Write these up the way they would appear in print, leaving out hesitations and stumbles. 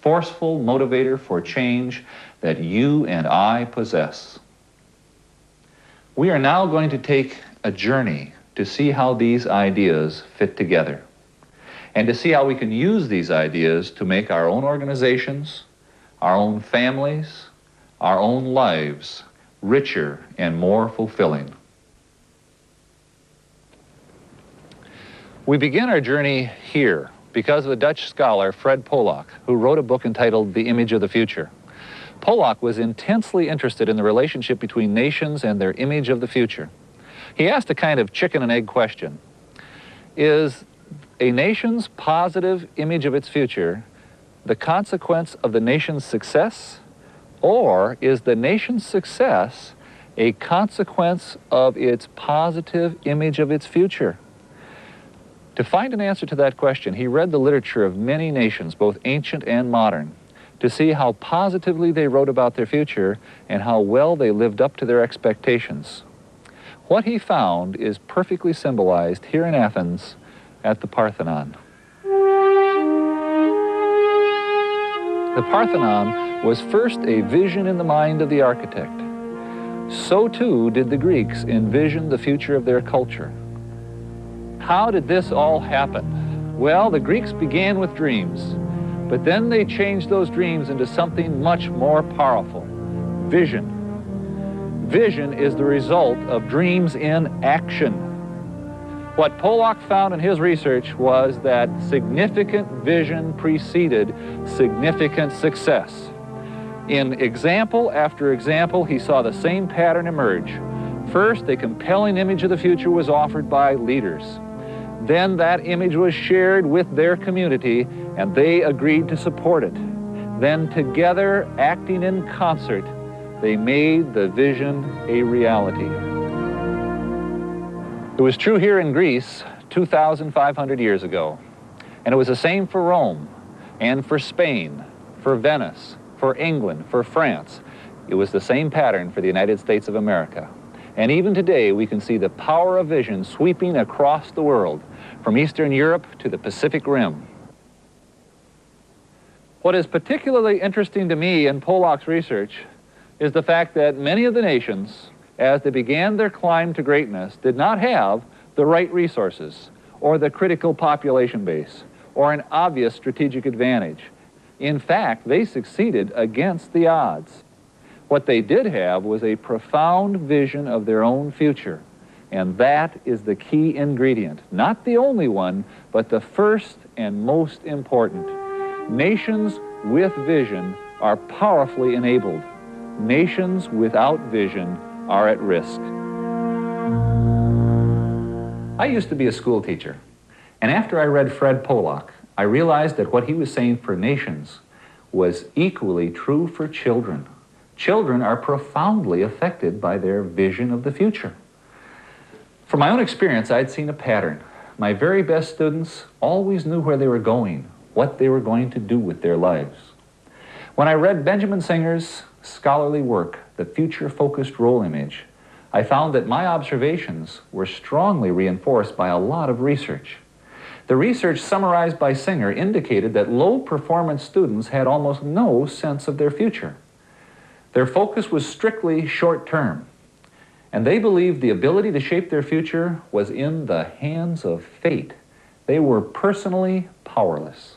forceful motivator for change that you and I possess. We are now going to take a journey to see how these ideas fit together, and to see how we can use these ideas to make our own organizations, our own families, our own lives richer and more fulfilling. We begin our journey here because of the Dutch scholar Fred Polak, who wrote a book entitled The Image of the Future. Polak was intensely interested in the relationship between nations and their image of the future. He asked a kind of chicken and egg question. Is a nation's positive image of its future the consequence of the nation's success, or is the nation's success a consequence of its positive image of its future? To find an answer to that question, he read the literature of many nations, both ancient and modern, to see how positively they wrote about their future and how well they lived up to their expectations. What he found is perfectly symbolized here in Athens at the Parthenon. The Parthenon was first a vision in the mind of the architect. So too did the Greeks envision the future of their culture. How did this all happen? Well, the Greeks began with dreams, but then they changed those dreams into something much more powerful: vision. Vision is the result of dreams in action. What Polak found in his research was that significant vision preceded significant success. In example after example, he saw the same pattern emerge. First, a compelling image of the future was offered by leaders. Then that image was shared with their community, and they agreed to support it. Then together, acting in concert, they made the vision a reality. It was true here in Greece 2,500 years ago, and it was the same for Rome, and for Spain, for Venice, for England, for France. It was the same pattern for the United States of America. And even today, we can see the power of vision sweeping across the world, from Eastern Europe to the Pacific Rim. What is particularly interesting to me in Polak's research is the fact that many of the nations, as they began their climb to greatness, did not have the right resources, or the critical population base, or an obvious strategic advantage. In fact, they succeeded against the odds. What they did have was a profound vision of their own future. And that is the key ingredient. Not the only one, but the first and most important. Nations with vision are powerfully enabled. Nations without vision are at risk. I used to be a school teacher. And after I read Fred Polak, I realized that what he was saying for nations was equally true for children. Children are profoundly affected by their vision of the future. From my own experience, I'd seen a pattern. My very best students always knew where they were going, what they were going to do with their lives. When I read Benjamin Singer's scholarly work, The Future-Focused Role Image, I found that my observations were strongly reinforced by a lot of research. The research summarized by Singer indicated that low-performance students had almost no sense of their future. Their focus was strictly short-term, and they believed the ability to shape their future was in the hands of fate. They were personally powerless.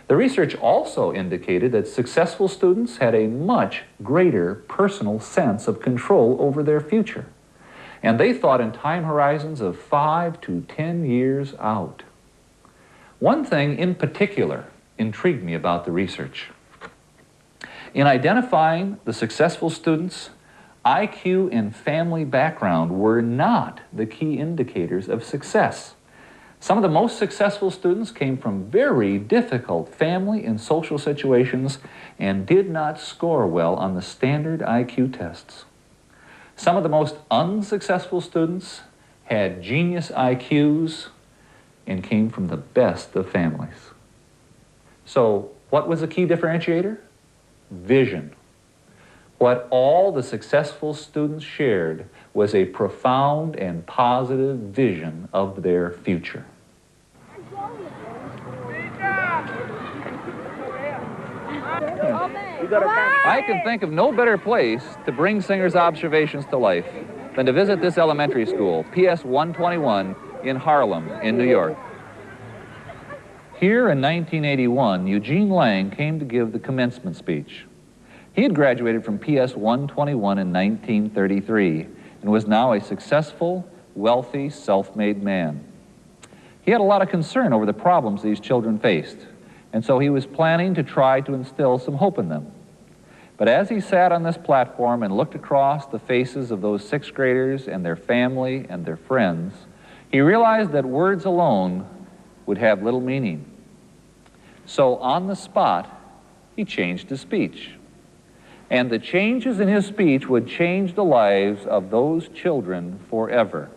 The research also indicated that successful students had a much greater personal sense of control over their future, and they thought in time horizons of 5 to 10 years out. One thing in particular intrigued me about the research. In identifying the successful students, IQ and family background were not the key indicators of success. Some of the most successful students came from very difficult family and social situations and did not score well on the standard IQ tests. Some of the most unsuccessful students had genius IQs and came from the best of families. So, what was the key differentiator? Vision. What all the successful students shared was a profound and positive vision of their future. I can think of no better place to bring Singer's observations to life than to visit this elementary school, PS 121, in Harlem, in New York. Here in 1981, Eugene Lang came to give the commencement speech. He had graduated from PS 121 in 1933 and was now a successful, wealthy, self-made man. He had a lot of concern over the problems these children faced, and so he was planning to try to instill some hope in them. But as he sat on this platform and looked across the faces of those sixth graders and their family and their friends, he realized that words alone would have little meaning. So on the spot, he changed his speech. And the changes in his speech would change the lives of those children forever.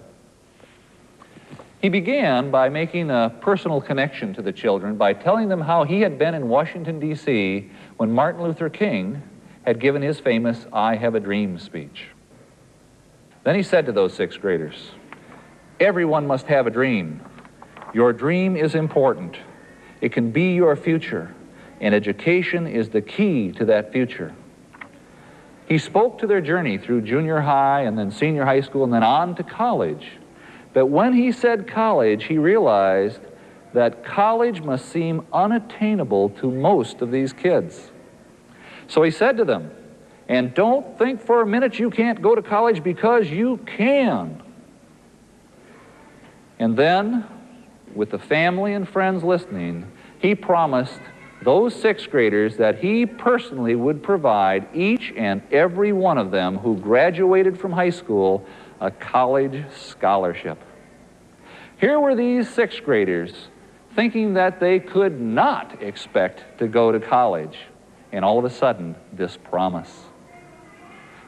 He began by making a personal connection to the children by telling them how he had been in Washington, D.C. when Martin Luther King had given his famous "I Have a Dream" speech. Then he said to those sixth graders, "Everyone must have a dream. Your dream is important. It can be your future, and education is the key to that future." He spoke to their journey through junior high and then senior high school and then on to college. But when he said college, he realized that college must seem unattainable to most of these kids. So he said to them, "And don't think for a minute you can't go to college, because you can." And then, with the family and friends listening, he promised those sixth graders that he personally would provide each and every one of them who graduated from high school a college scholarship. Here were these sixth graders thinking that they could not expect to go to college, and all of a sudden, this promise.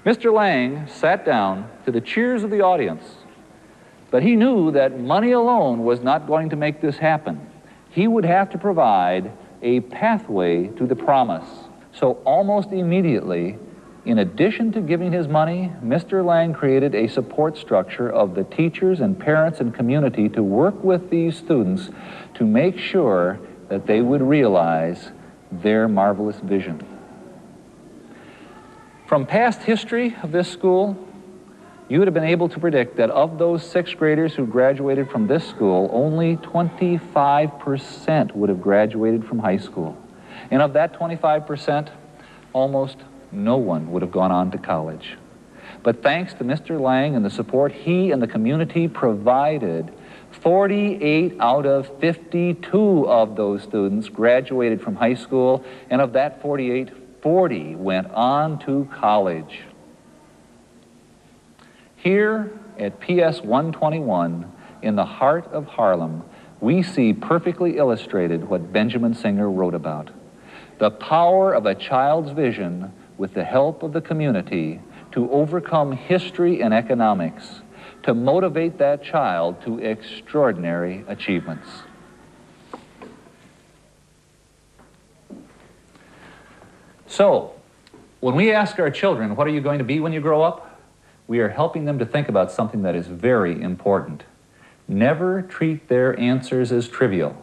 Mr. Lang sat down to the cheers of the audience, but he knew that money alone was not going to make this happen. He would have to provide a pathway to the promise. So almost immediately, in addition to giving his money, Mr. Lang created a support structure of the teachers and parents and community to work with these students to make sure that they would realize their marvelous vision. From past history of this school, you would have been able to predict that of those sixth graders who graduated from this school, only 25% would have graduated from high school. And of that 25%, almost no one would have gone on to college. But thanks to Mr. Lang and the support he and the community provided, 48 out of 52 of those students graduated from high school, and of that 48, 40 went on to college. Here at PS 121, in the heart of Harlem, we see perfectly illustrated what Benjamin Singer wrote about: the power of a child's vision with the help of the community to overcome history and economics, to motivate that child to extraordinary achievements. So, when we ask our children, what are you going to be when you grow up? We are helping them to think about something that is very important. Never treat their answers as trivial,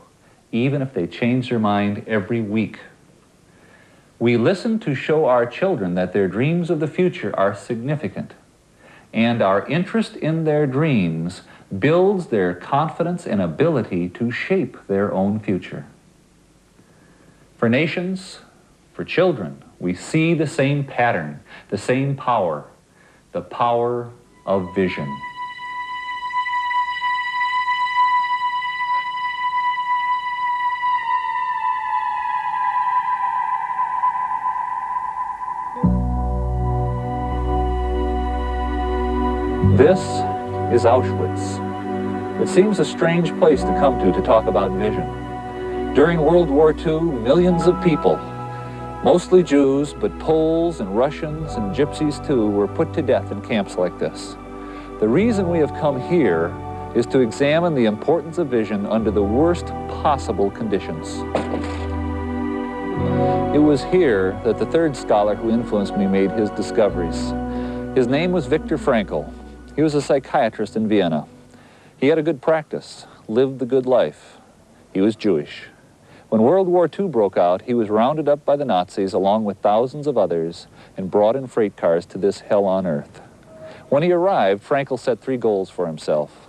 even if they change their mind every week. We listen to show our children that their dreams of the future are significant, and our interest in their dreams builds their confidence and ability to shape their own future. For nations, for children, we see the same pattern, the same power, the power of vision. This is Auschwitz. It seems a strange place to come to talk about vision. During World War II, millions of people, mostly Jews, but Poles and Russians and Gypsies too, were put to death in camps like this. The reason we have come here is to examine the importance of vision under the worst possible conditions. It was here that the third scholar who influenced me made his discoveries. His name was Viktor Frankl. He was a psychiatrist in Vienna. He had a good practice, lived the good life. He was Jewish. When World War II broke out, he was rounded up by the Nazis along with thousands of others and brought in freight cars to this hell on earth. When he arrived, Frankl set 3 goals for himself.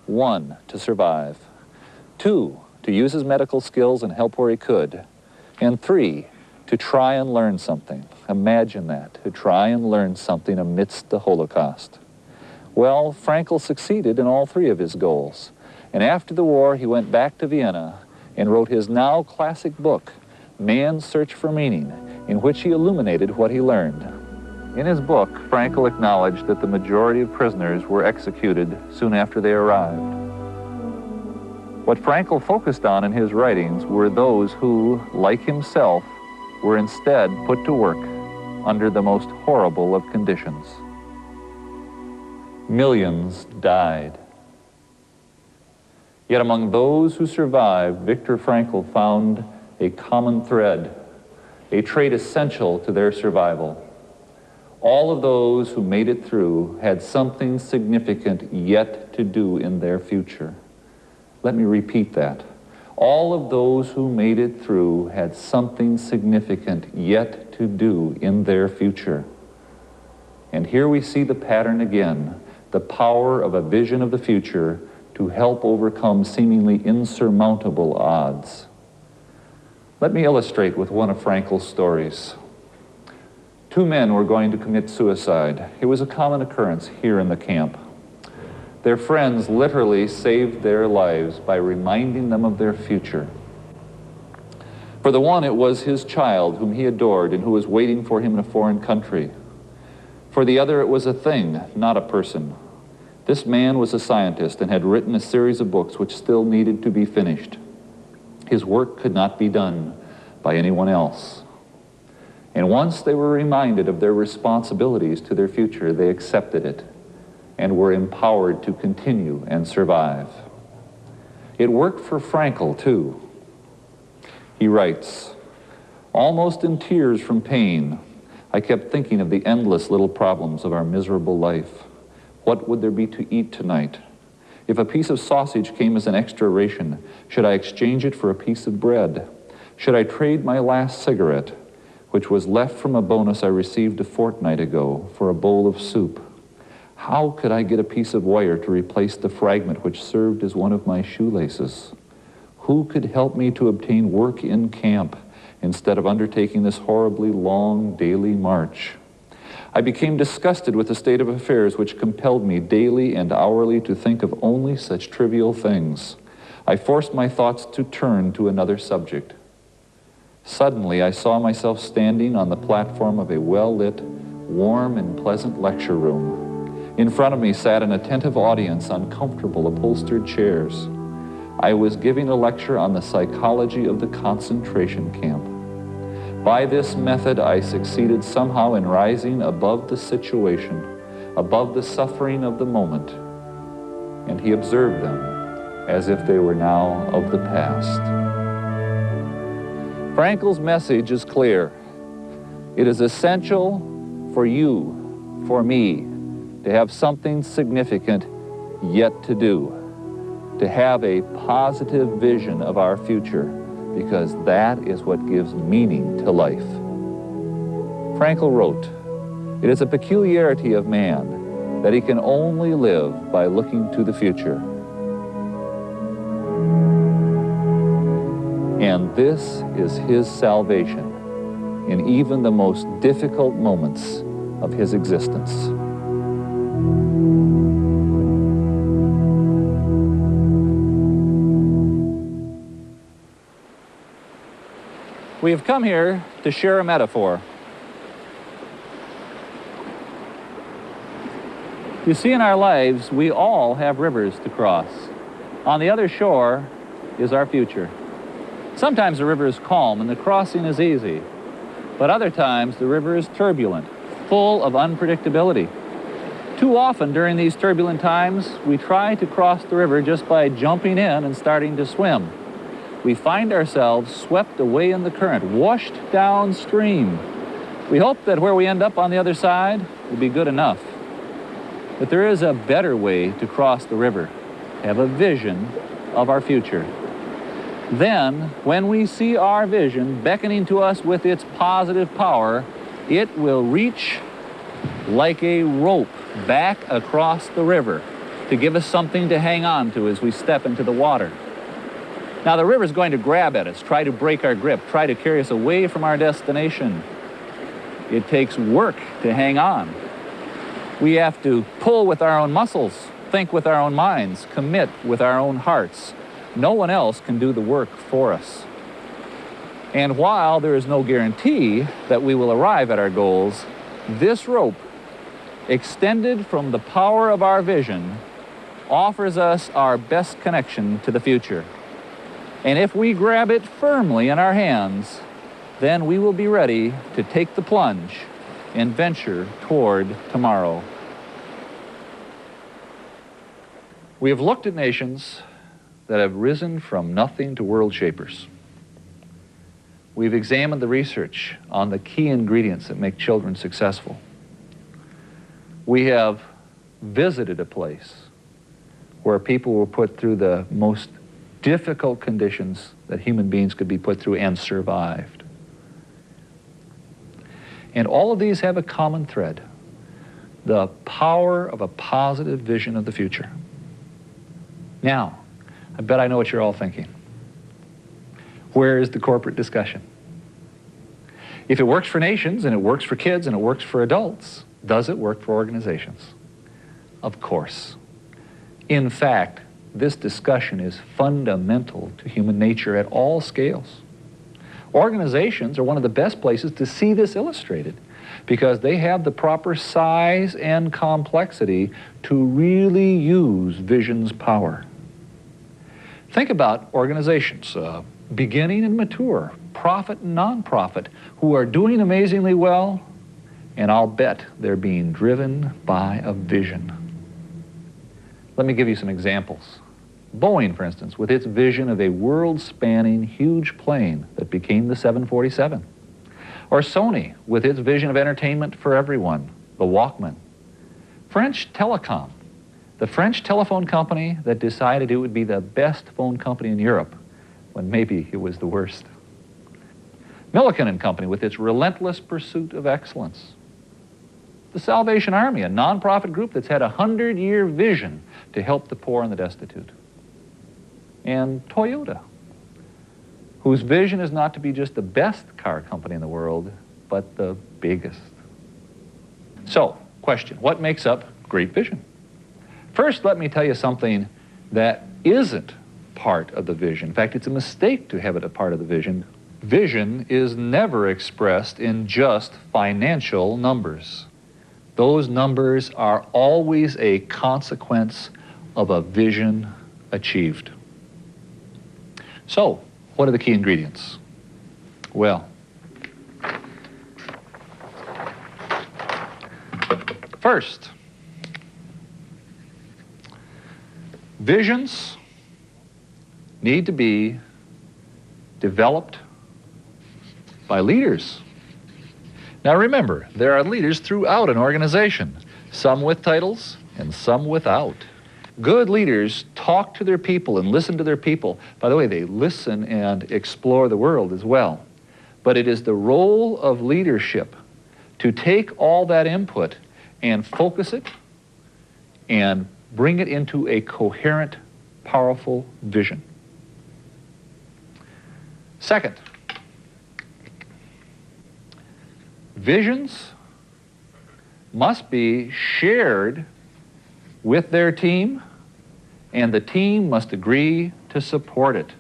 1, to survive. 2, to use his medical skills and help where he could. And 3, to try and learn something. Imagine that, to try and learn something amidst the Holocaust. Well, Frankl succeeded in all 3 of his goals. And after the war, he went back to Vienna and wrote his now classic book, Man's Search for Meaning, in which he illuminated what he learned. In his book, Frankl acknowledged that the majority of prisoners were executed soon after they arrived. What Frankl focused on in his writings were those who, like himself, were instead put to work under the most horrible of conditions. Millions died. Yet among those who survived, Viktor Frankl found a common thread, a trait essential to their survival. All of those who made it through had something significant yet to do in their future. Let me repeat that. All of those who made it through had something significant yet to do in their future. And here we see the pattern again, the power of a vision of the future to help overcome seemingly insurmountable odds. Let me illustrate with one of Frankl's stories. 2 men were going to commit suicide. It was a common occurrence here in the camp. Their friends literally saved their lives by reminding them of their future. For the one, it was his child whom he adored and who was waiting for him in a foreign country. For the other, it was a thing, not a person. This man was a scientist and had written a series of books which still needed to be finished. His work could not be done by anyone else. And once they were reminded of their responsibilities to their future, they accepted it and were empowered to continue and survive. It worked for Frankl, too. He writes, "Almost in tears from pain, I kept thinking of the endless little problems of our miserable life. What would there be to eat tonight? If a piece of sausage came as an extra ration, should I exchange it for a piece of bread? Should I trade my last cigarette, which was left from a bonus I received a fortnight ago, for a bowl of soup? How could I get a piece of wire to replace the fragment which served as one of my shoelaces? Who could help me to obtain work in camp instead of undertaking this horribly long daily march? I became disgusted with the state of affairs which compelled me daily and hourly to think of only such trivial things. I forced my thoughts to turn to another subject. Suddenly, I saw myself standing on the platform of a well-lit, warm and pleasant lecture room. In front of me sat an attentive audience on comfortable upholstered chairs. I was giving a lecture on the psychology of the concentration camp. By this method, I succeeded somehow in rising above the situation, above the suffering of the moment, and he observed them as if they were now of the past." Frankl's message is clear. It is essential for you, for me, to have something significant yet to do, to have a positive vision of our future, because that is what gives meaning to life. Frankl wrote, "It is a peculiarity of man that he can only live by looking to the future. And this is his salvation in even the most difficult moments of his existence." We have come here to share a metaphor. You see, in our lives, we all have rivers to cross. On the other shore is our future. Sometimes the river is calm and the crossing is easy, but other times the river is turbulent, full of unpredictability. Too often during these turbulent times, we try to cross the river just by jumping in and starting to swim. We find ourselves swept away in the current, washed downstream. We hope that where we end up on the other side will be good enough. But there is a better way to cross the river, have a vision of our future. then when we see our vision beckoning to us with its positive power, it will reach like a rope back across the river to give us something to hang on to as we step into the water. Now the river's going to grab at us, try to break our grip, try to carry us away from our destination. It takes work to hang on. We have to pull with our own muscles, think with our own minds, commit with our own hearts. No one else can do the work for us. And while there is no guarantee that we will arrive at our goals, this rope, extended from the power of our vision, offers us our best connection to the future. And if we grab it firmly in our hands, then we will be ready to take the plunge and venture toward tomorrow. We have looked at nations that have risen from nothing to world shapers. We've examined the research on the key ingredients that make children successful. We have visited a place where people were put through the most difficult conditions that human beings could be put through and survived. And all of these have a common thread: the power of a positive vision of the future. Now, I bet I know what you're all thinking. Where is the corporate discussion? If it works for nations, and it works for kids, and it works for adults, does it work for organizations? Of course. In fact, this discussion is fundamental to human nature at all scales. Organizations are one of the best places to see this illustrated because they have the proper size and complexity to really use vision's power. Think about organizations, beginning and mature, profit and non-profit, who are doing amazingly well, and I'll bet they're being driven by a vision. Let me give you some examples. Boeing, for instance, with its vision of a world-spanning huge plane that became the 747. Or Sony, with its vision of entertainment for everyone, the Walkman. French Telecom, the French telephone company that decided it would be the best phone company in Europe, when maybe it was the worst. Milliken and Company, with its relentless pursuit of excellence. The Salvation Army, a nonprofit group that's had a 100-year vision to help the poor and the destitute. And Toyota, whose vision is not to be just the best car company in the world, but the biggest. So, question, what makes up great vision? First, let me tell you something that isn't part of the vision. In fact, it's a mistake to have it a part of the vision. Vision is never expressed in just financial numbers. Those numbers are always a consequence of a vision achieved. So, what are the key ingredients? Well, first, visions need to be developed by leaders. Now remember, there are leaders throughout an organization, some with titles and some without. Good leaders talk to their people and listen to their people. By the way, they listen and explore the world as well. But it is the role of leadership to take all that input and focus it and bring it into a coherent, powerful vision. Second, visions must be shared with their team, and the team must agree to support it.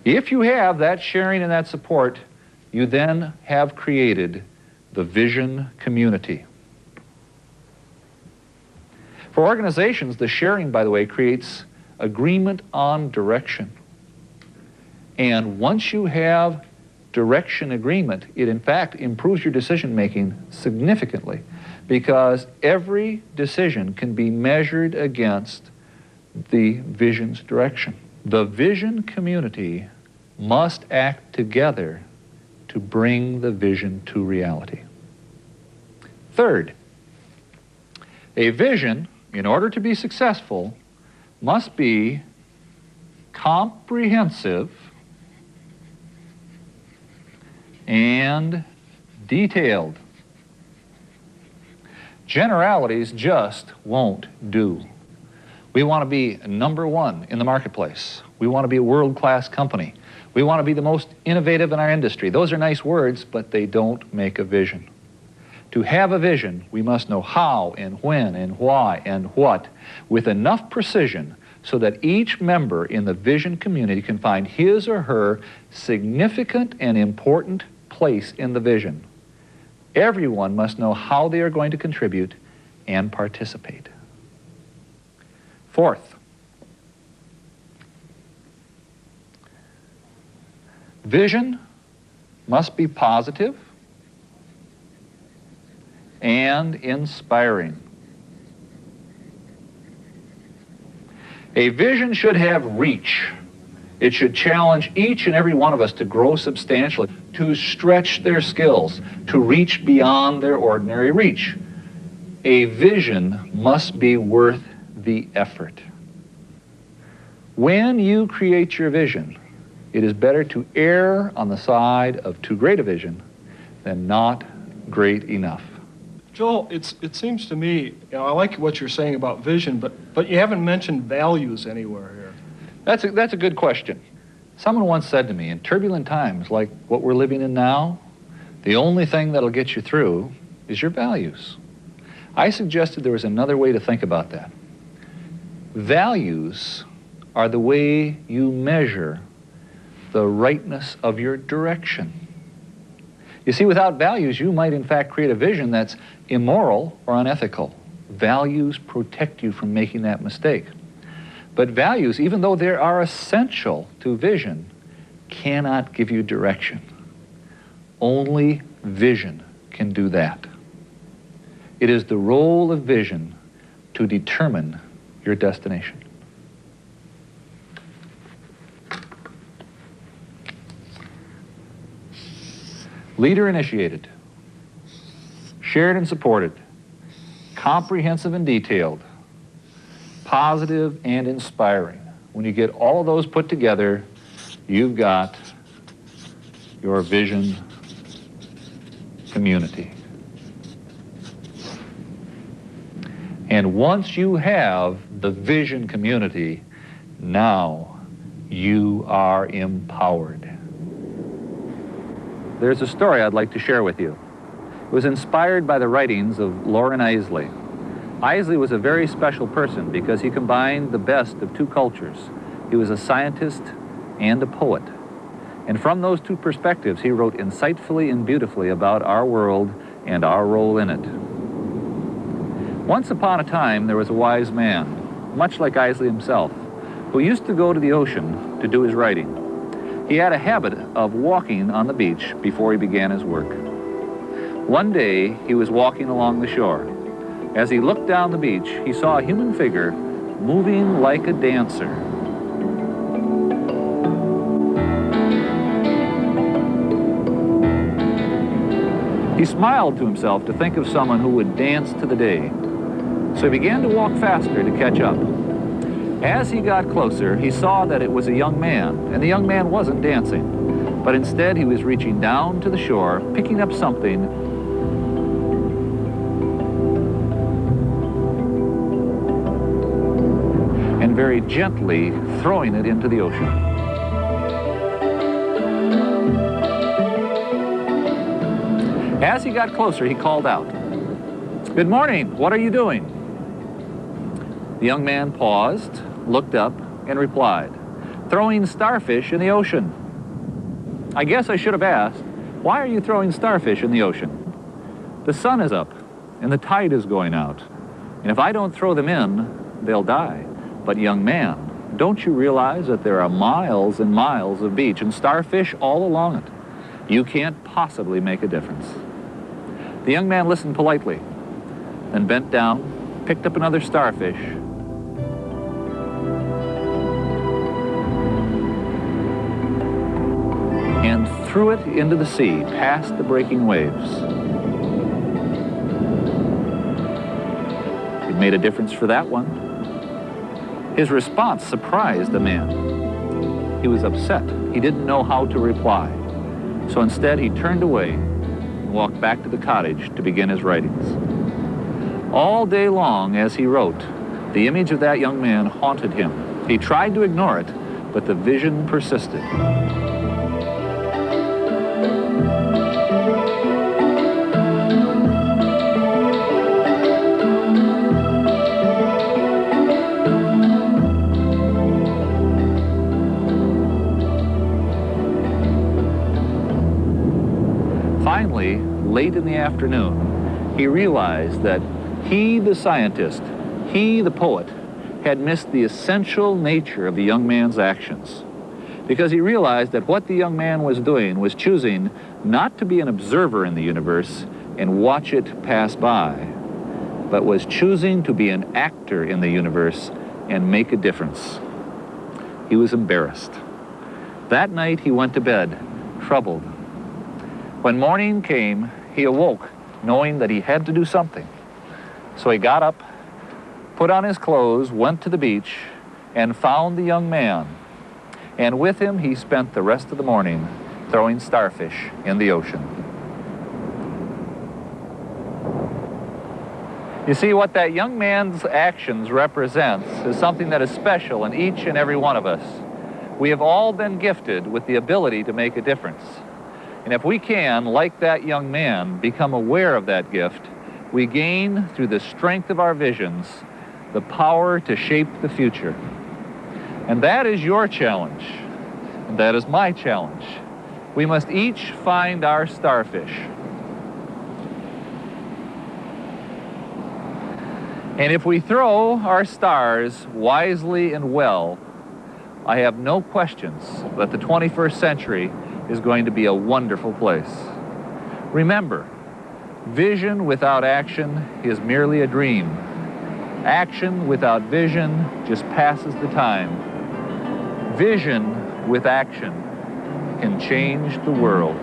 If you have that sharing and that support, you then have created the vision community. For organizations, the sharing, by the way, creates agreement on direction. And once you have direction agreement, it in fact improves your decision-making significantly because every decision can be measured against the vision's direction. The vision community must act together to bring the vision to reality. Third, a vision, in order to be successful, must be comprehensive and detailed. Generalities just won't do. We want to be number one in the marketplace. We want to be a world-class company. We want to be the most innovative in our industry. Those are nice words, but they don't make a vision. To have a vision, we must know how and when and why and what with enough precision so that each member in the vision community can find his or her significant and important place in the vision. Everyone must know how they are going to contribute and participate. Fourth, vision must be positive and inspiring. A vision should have reach. It should challenge each and every one of us to grow substantially, to stretch their skills, to reach beyond their ordinary reach. A vision must be worth the effort. When you create your vision, it is better to err on the side of too great a vision than not great enough. Joel, it seems to me, I like what you're saying about vision, but you haven't mentioned values anywhere here. That's a good question. Someone once said to me, in turbulent times like what we're living in now, the only thing that'll get you through is your values. I suggested there was another way to think about that. Values are the way you measure the rightness of your direction. You see, without values, you might in fact create a vision that's immoral or unethical. Values protect you from making that mistake. But values, even though they are essential to vision, cannot give you direction. Only vision can do that. It is the role of vision to determine your destination. Leader initiated, shared and supported, comprehensive and detailed, positive and inspiring. When you get all of those put together, you've got your vision community. And once you have the vision community, now you are empowered. There's a story I'd like to share with you. It was inspired by the writings of Loren Eiseley. Eiseley was a very special person because he combined the best of two cultures. He was a scientist and a poet. And from those two perspectives, he wrote insightfully and beautifully about our world and our role in it. Once upon a time, there was a wise man, much like Eiseley himself, who used to go to the ocean to do his writing. He had a habit of walking on the beach before he began his work. One day, he was walking along the shore. As he looked down the beach, he saw a human figure moving like a dancer. He smiled to himself to think of someone who would dance to the day. So he began to walk faster to catch up. As he got closer, he saw that it was a young man, and the young man wasn't dancing, but instead he was reaching down to the shore, picking up something, and very gently throwing it into the ocean. As he got closer, he called out, "Good morning, what are you doing?" The young man paused, looked up, and replied, "Throwing starfish in the ocean." "I guess I should have asked, why are you throwing starfish in the ocean?" "The sun is up, and the tide is going out, and if I don't throw them in, they'll die." "But young man, don't you realize that there are miles and miles of beach and starfish all along it? You can't possibly make a difference." The young man listened politely, then bent down, picked up another starfish, and threw it into the sea past the breaking waves. It made a difference for that one. His response surprised the man. He was upset. He didn't know how to reply. So instead, he turned away and walked back to the cottage to begin his writings. All day long, as he wrote, the image of that young man haunted him. He tried to ignore it, but the vision persisted. Finally, late in the afternoon, he realized that he, the scientist, he, the poet, had missed the essential nature of the young man's actions. Because he realized that what the young man was doing was choosing not to be an observer in the universe and watch it pass by, but was choosing to be an actor in the universe and make a difference. He was embarrassed. That night he went to bed, troubled. When morning came, he awoke knowing that he had to do something. So he got up, put on his clothes, went to the beach, and found the young man. And with him, he spent the rest of the morning throwing starfish in the ocean. You see, what that young man's actions represents is something that is special in each and every one of us. We have all been gifted with the ability to make a difference. And if we can, like that young man, become aware of that gift, we gain, through the strength of our visions, the power to shape the future. And that is your challenge, and that is my challenge. We must each find our starfish. And if we throw our stars wisely and well, I have no questions that the 21st century is going to be a wonderful place. Remember, vision without action is merely a dream. Action without vision just passes the time. Vision with action can change the world.